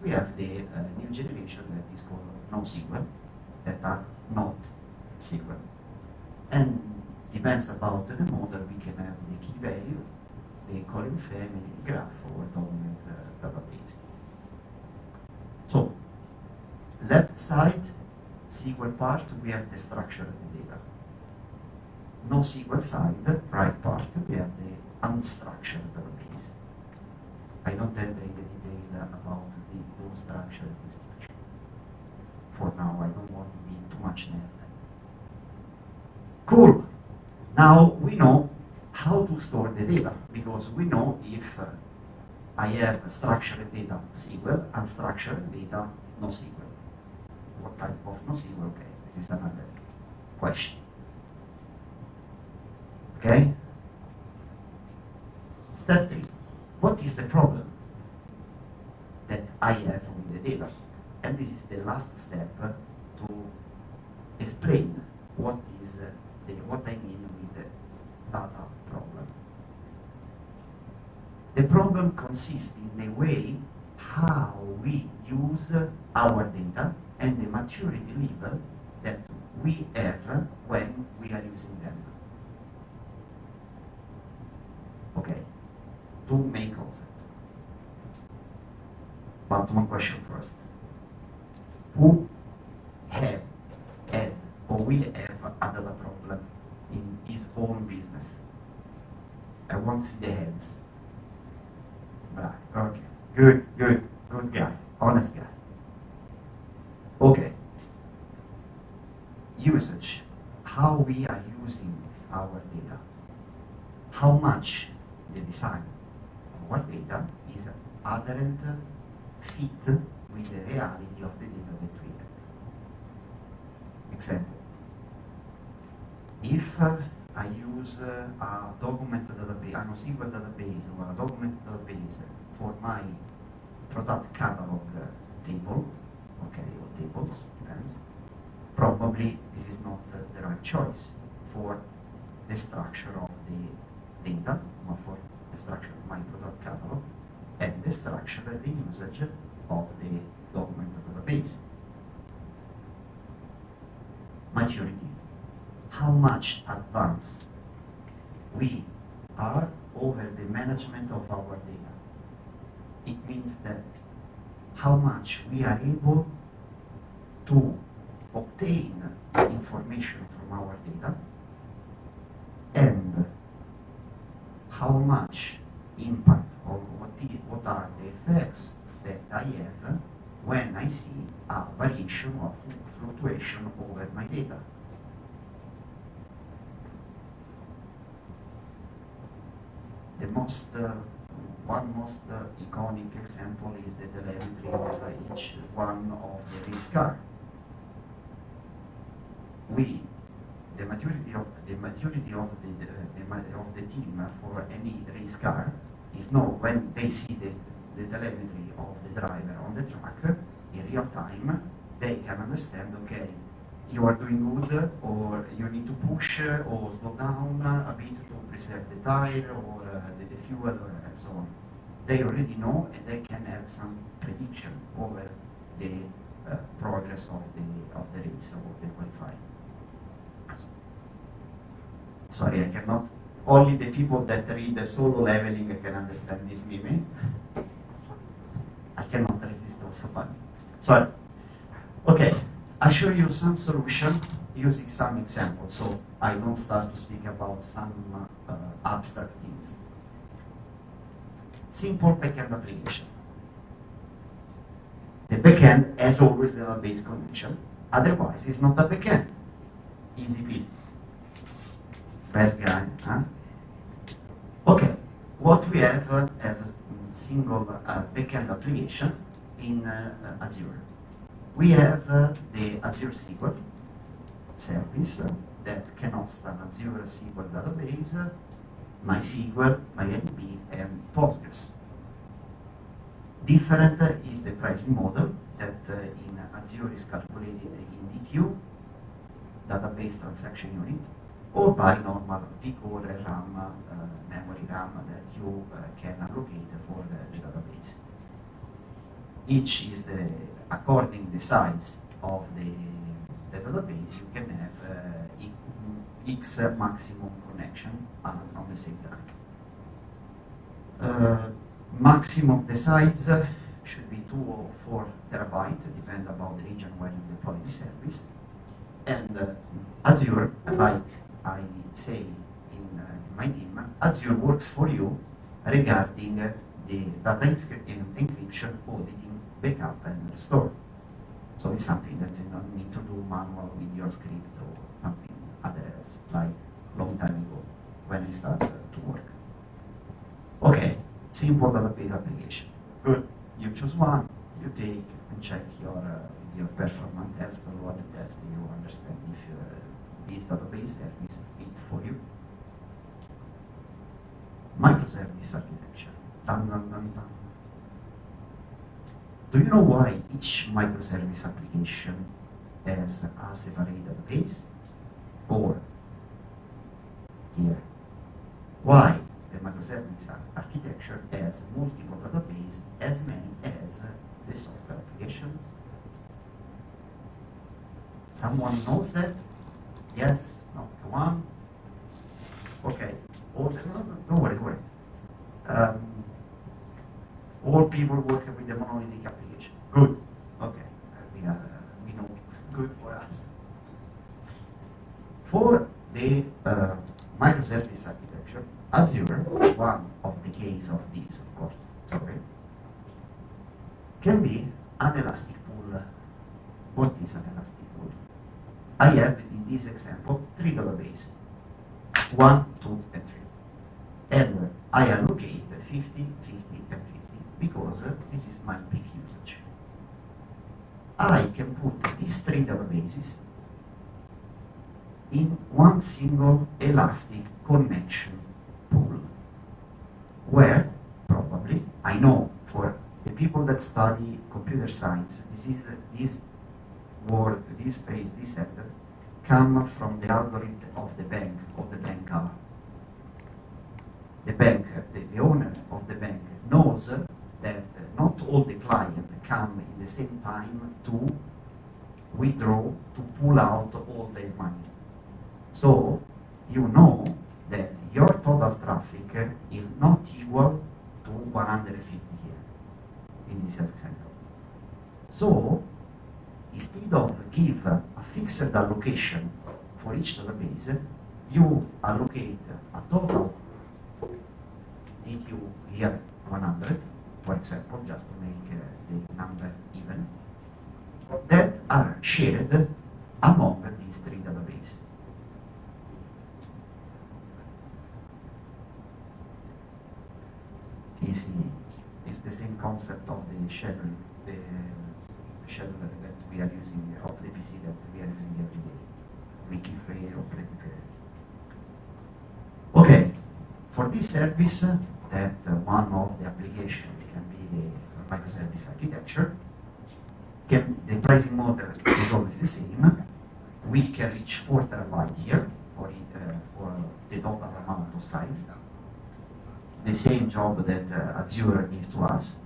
we have the new generation that is called NoSQL, that are not SQL. And depends about the model, we can have the key value, the column family, graph, or document database. So, left side, SQL part, we have the structured data. NoSQL side, right part, we have the unstructured database. I don't enter in the detail about those structured and unstructured. For now, I don't want to be too much nerd. Cool. Now we know how to store the data, because we know if I have structured data SQL, unstructured data NoSQL. What type of NoSQL? Okay, this is another question. Okay? Step 3. What is the problem that I have with the data? And this is the last step to explain what I mean with the data problem. The problem consists in the way how we use our data and the maturity level that we have when we are using them. Okay, two main concepts. But one question first. Who have had or will have a data problem in his own business? I want to see the heads. Right. Okay, good guy, honest guy. Okay, usage, how we are using our data, how much the design of our data is adherent, fit with the reality of the data that we have. Example, if I use a document database, a NoSQL database, or a document database for my product catalog table, okay, or tables, depends, probably this is not the right choice for the structure of the data, or for the structure of my product catalog, and the structure and the usage of the document database. Maturity. How much advanced we are over the management of our data. It means that how much we are able to obtain information from our data and how much impact or what are the effects that I have when I see a variation or fluctuation over my data. The one most iconic example is the telemetry of each one of the race car. The maturity of the team for any race car is know when they see the telemetry of the driver on the track in real time, they can understand, okay, you are doing good, or you need to push or slow down a bit to preserve the tire or the fuel and so on. They already know, and they can have some prediction over the progress of the race or the qualifying. Sorry, I cannot. Only the people that read the solo leveling can understand this meme. I cannot resist also funny. Sorry. Okay, I show you some solution using some examples, so I don't start to speak about some abstract things. Simple backend application. The backend has always the database connection, otherwise it's not a backend. Easy peasy. Bad guy, huh? Okay, what we have as a single backend application in Azure. We have the Azure SQL service that can host an Azure SQL database, MySQL, MariaDB, and Postgres. Different is the pricing model that in Azure is calculated in DTU, database transaction unit, or by normal vCore RAM, memory RAM that you can allocate for the database. Each is according to the size of the database, you can have X maximum connection on the same time. Maximum the size should be 2 or 4 terabytes, depending about the region where you deploy the service. And Azure, like I say in my team, Azure works for you regarding the data encryption, auditing, backup, and restore. So it's something that you don't need to do manual with your script or something other else, like long time ago when I started to work. Okay, simple database application. Good. You choose one, you take and check your performance test or what test you understand if this database service fit for you. Microservice architecture. Dun, dun, dun, dun. Do you know why each microservice application has a separate database? Or here, why the microservice architecture has multiple databases as many as the software applications? Someone knows that? Yes? No? Come on? Okay. Don't worry, don't worry. All people work with the monolithic application. Good. Okay. We know. Good for us. For the microservice architecture, Azure, one of the case of this, of course, sorry, can be an elastic pool. What is an elastic pool? I have in this example 3 databases, 1, 2, and 3. And I allocate 50, 50, and 50 because this is my peak usage. I can put these 3 databases in one single elastic connection pool, where probably I know for the people that study computer science, this word, this phrase, this sentence come from the algorithm of the bank R. The bank, the owner of the bank knows that not all the clients come in the same time to withdraw, to pull out all their money. So you know that your total traffic is not equal to 150 here in this example. So instead of give a fixed allocation for each database, you allocate a total DTU here 100, for example, just to make the number even, that are shared among these three databases. It's the same concept of the scheduling, the scheduler that we are using, of the PC that we are using every day. Wiki fair or pretty fair. Okay, for this service, that one of the application can be the microservice architecture. The pricing model is always the same. We can reach 4 terabytes here for the total amount of sites. The same job that Azure gives to us.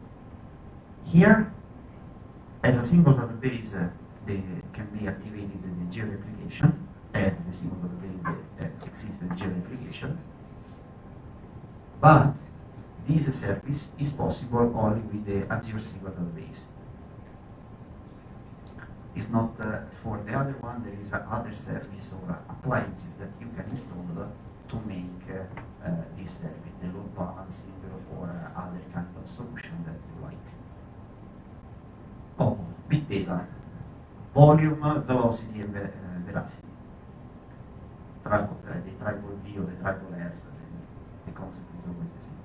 Here, as a single database, they can be activated in the Geo application as the single database that exists in the Geo application. But this service is possible only with the Azure single database. It's not for the other one. There is other service or appliances that you can install to make this service, the load balancing or other kind of solution that you like. Oh, big data, volume, velocity, and veracity. The triple V or the triple S, the concept is always the same.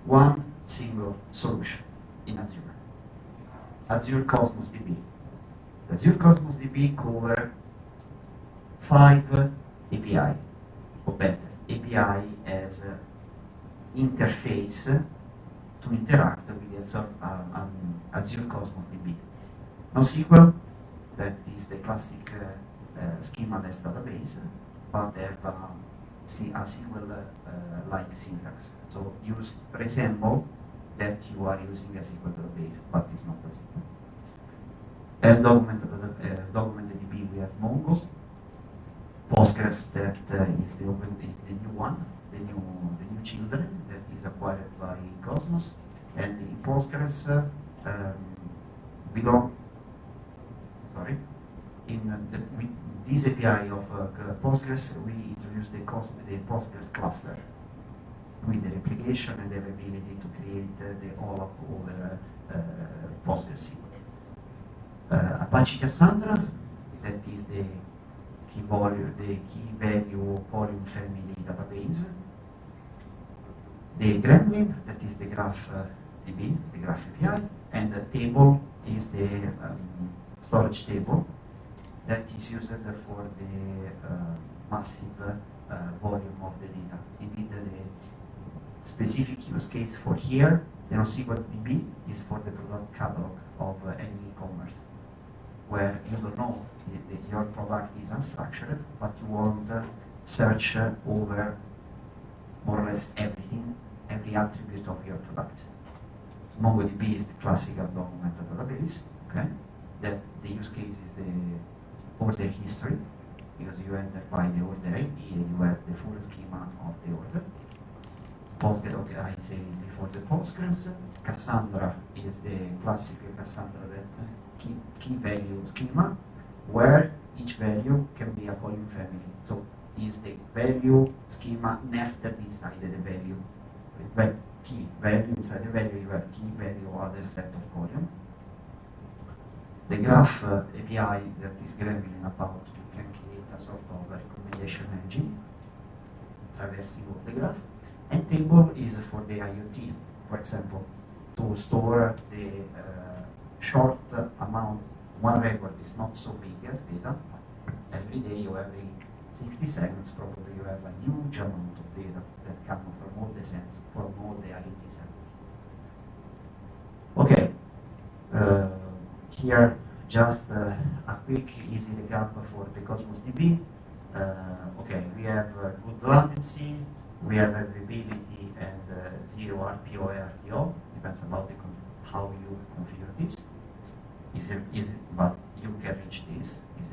One single solution in Azure. Azure Cosmos DB. Azure Cosmos DB covers 5 API, or better, API as an interface to interact with Azure Cosmos DB. NoSQL, that is the classic schema-less database, but have a SQL-like syntax. So resemble that you are using a SQL database, but it's not a SQL. As documented DB, we have Mongo. Postgres, that is the new one, the new children that is acquired by Cosmos, and in Postgres in this API of Postgres, we introduced the Postgres cluster with the replication and the ability to create the OLAP over Postgres. Apache Cassandra, that is the key value volume family database. The Gremlin, that is the Graph DB, the Graph API, and the table is the storage table that is used for the massive volume of the data. Indeed, the specific use case for here, the NoSQL DB is for the product catalog of any e-commerce, where you don't know that your product is unstructured, but you want search over more or less everything, every attribute of your product. MongoDB is the classical documented database, okay? That the use case is the order history, because you enter by the order ID and you have the full schema of the order. Postgres, okay, I say before the Postgres. Cassandra is the classic Cassandra key value schema, where each value can be a column family. So is the value schema nested inside the value. With key value inside the value, you have key value or other set of column. The Graph API that is Gremlin about, you can create a sort of recommendation engine traversing of the graph. And table is for the IoT, for example, to store the short amount. One record is not so big as data, but every day or every 60 seconds probably you have a huge amount of data that come from all the sensors, from all the IoT sensors. Okay, here just a quick easy recap for the Cosmos DB. Okay, we have good latency, we have availability and zero RPO or RTO, depends about how you configure this. But you can reach this, is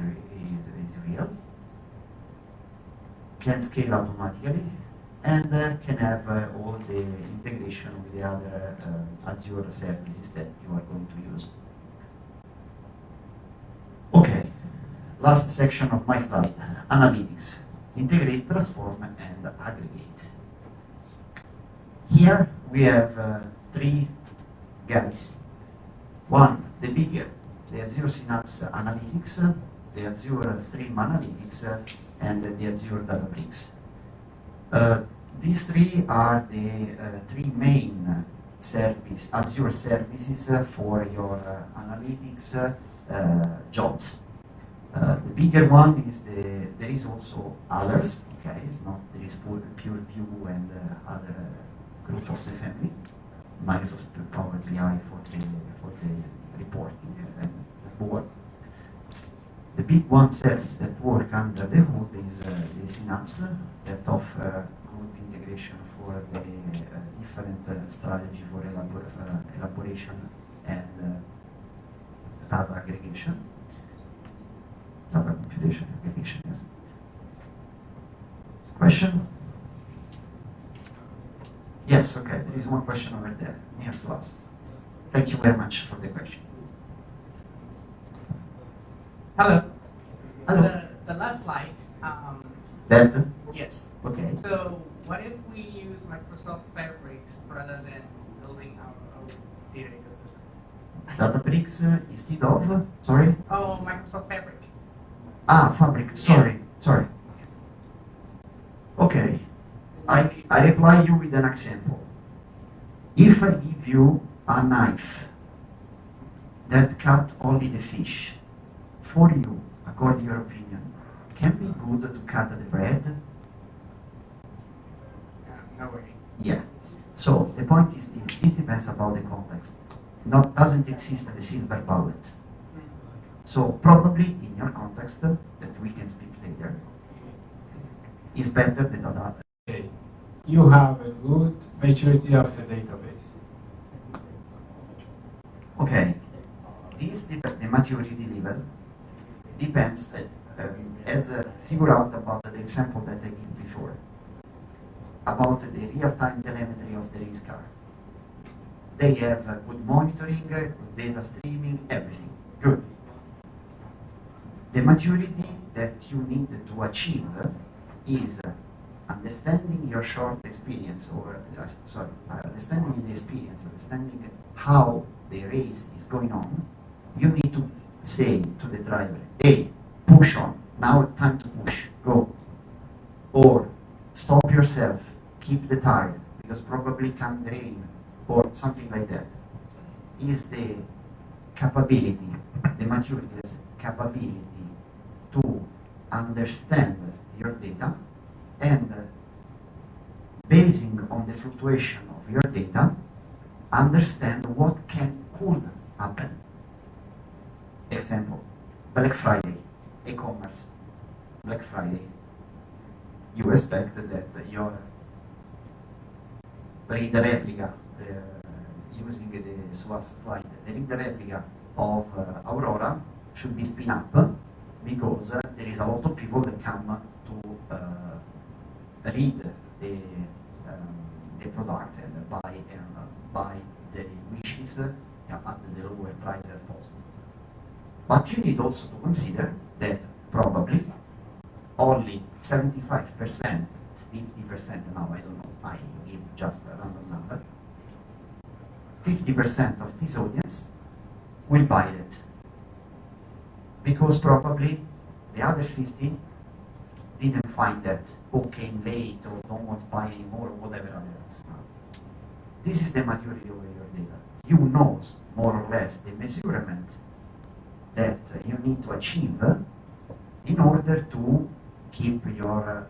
real. can scale automatically, and can have all the integration with the other Azure services that you are going to use. Okay, last section of my slide, analytics. Integrate, transform, and aggregate. Here we have three guys. One, the bigger, the Azure Synapse Analytics, the Azure Stream Analytics, and the Azure Databricks. These three are the three main Azure services for your analytics jobs. The bigger one is there is also others, okay, it's not, there is pure view and other group of the family. Microsoft Power BI for the reporting and the board. The big one service that work under the hood is the Synapse that offer good integration for the different strategy for elaboration and data aggregation. Data computation aggregation, yes. Question? Yes, okay, there is one question over there, near to us. Thank you very much for the question. Hello. Hello. The last slide. That? Yes. Okay. So what if we use Microsoft Fabrics rather than building our own data ecosystem? Databricks instead of, sorry? Oh, Microsoft Fabric. Ah, Fabric, sorry, sorry. Okay, I reply you with an example. If I give you a knife that cut only the fish, for you, according to your opinion, can be good to cut the bread? No way. Yeah. So the point is this depends about the context. Doesn't exist the silver bullet. So probably in your context, that we can speak later, is better than other. Okay. You have a good maturity of the database. Okay. The maturity level depends, as figure out about the example that I gave before, about the real-time telemetry of the race car. They have good monitoring, good data streaming, everything. Good. The maturity that you need to achieve is understanding your short experience, or understanding the experience, understanding how the race is going on. You need to say to the driver, hey, push on, now time to push, go. Or stop yourself, keep the tire, because probably can rain, or something like that. Is the capability, the maturity is capability to understand your data and basing on the fluctuation of your data, understand what could happen. Example, Black Friday, e-commerce, Black Friday. You expect that your reader replica, using the Suhas slide, the reader replica of Aurora should be spin up because there is a lot of people that come to read the product and buy the wishes at the lower price as possible. But you need also to consider that probably only 75%, 50% now, I don't know, I give just a random number, 50% of this audience will buy it. Because probably the other 50 didn't find that, or came late, or don't want to buy anymore, or whatever else. This is the maturity of your data. You know more or less the measurement that you need to achieve in order to keep your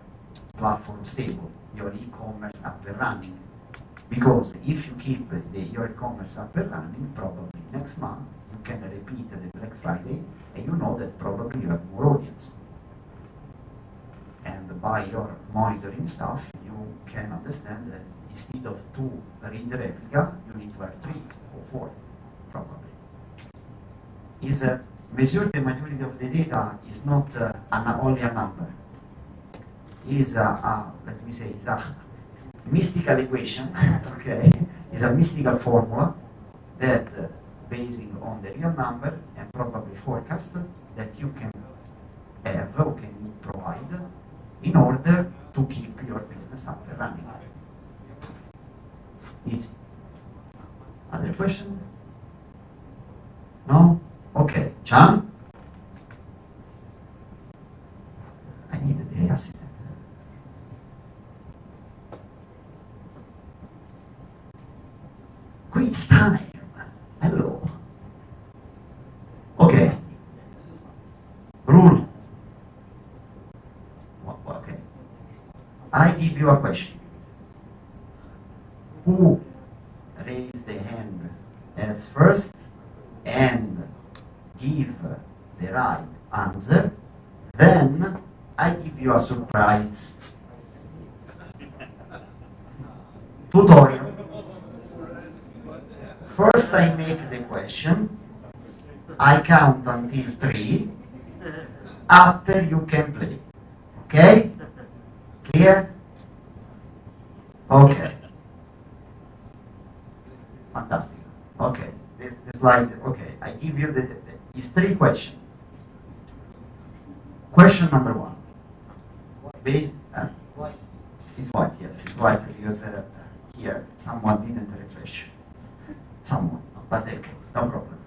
platform stable, your e-commerce up and running. Because if you keep your e-commerce up and running, probably next month you can repeat the Black Friday, and you know that probably you have more audience. And by your monitoring stuff, you can understand that instead of 2 reader replica, you need to have 3 or 4, probably. Measure the maturity of the data is not only a number. is let me say, is a mystical equation, okay? Is a mystical formula that basing on the real number and probably forecast that you can have or can you provide in order to keep your business up and running. Easy. Other question? No? Okay. John? I need the assistant. Quiz time. Hello. Okay. Rule. Okay. I give you a question. Who raised the hand as first and give the right answer, then I give you a surprise tutorial. First I make the question, I count until 3, after you can play. Okay? Clear? Okay. Fantastic. Okay. The slide, okay. I give you these 3 questions. Question number 1. Based, it's white, yes, it's white because here someone didn't refresh. Someone, but okay, no problem.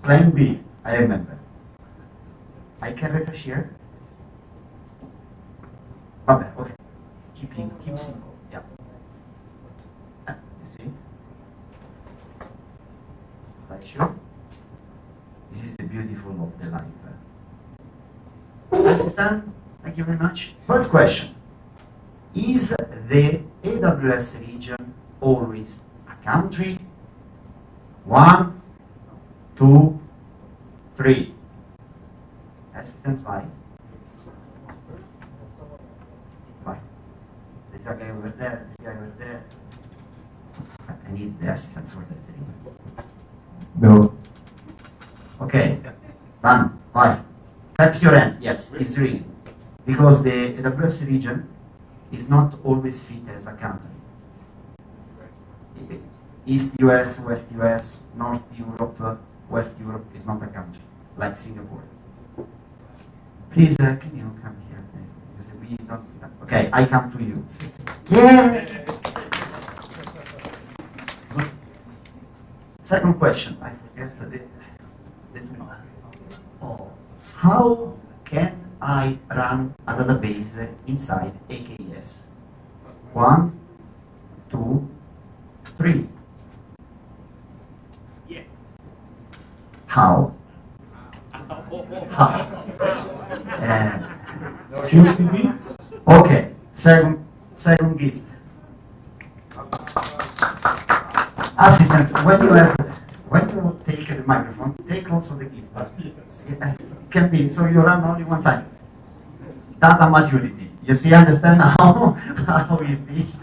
Plan B, I remember. I can refresh here. Okay. Keep simple. Yeah. You see? Slideshow. This is the beautiful of the life. Assistant, thank you very much. First question. Is the AWS region always a country? 1, 2, 3. Assistant, why? Why? There's a guy over there, the guy over there. I need the assistant for that reason. No. Okay, done. Why? Clap your hands. Yes, it's really. Because the AWS region is not always fit as a country. East US, West US, North Europe, West Europe is not a country, like Singapore. Please, can you come here? Because we don't, okay, I come to you. Yeah! Second question, I forget the two. Oh, how can I run a database inside AKS? 1, 2, 3. How? How? KubeDB? Okay, second gift. Assistant, when you take the microphone, take also the gift. Yes. It can be, so you run only one time. Data maturity. You see, understand now how is this?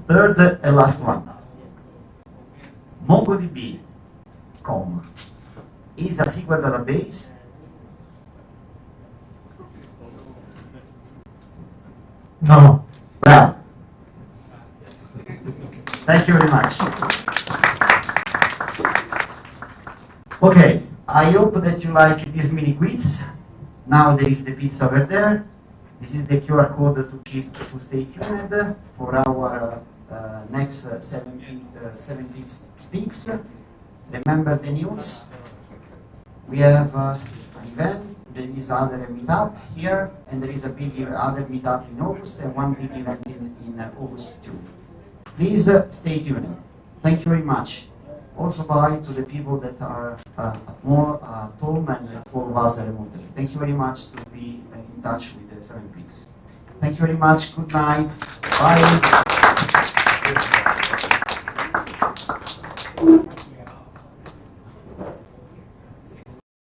Third and last one. MongoDB, is a SQL database. No. Well, thank you very much. Okay, I hope that you like this mini quiz. Now there is the pizza over there. This is the QR code to stay tuned for our next 7 Peaks Speaks. Remember the news. We have an event. There is other meetup here, and there is a big other meetup in August and one big event in August too. Please stay tuned. Thank you very much. Also bye to the people that are more at home and follow us remotely. Thank you very much to be in touch with the 7 Peaks. Thank you very much. Good night. Bye.